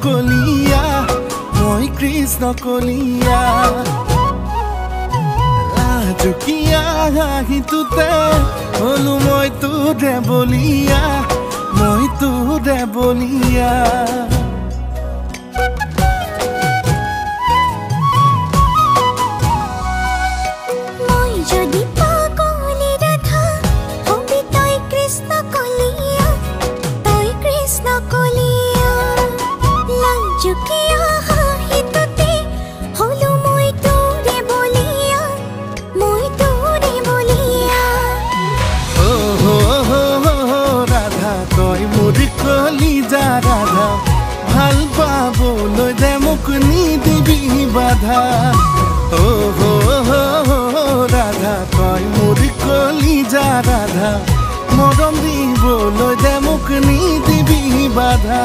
কলিয়া মই কৃষ্ণ কলিয়া লাজুকীয়া হাঁহিটোতে হলো মই তোৰে বলিয়া মই তোৰে বলিয়া রাধা ভাল পাবলৈ দে মোক নিদিবি বাধা ও হো রাধা তই মোৰ কলিজা ৰাধা মৰম দিবলৈ দে মোক নিদিবি বাধা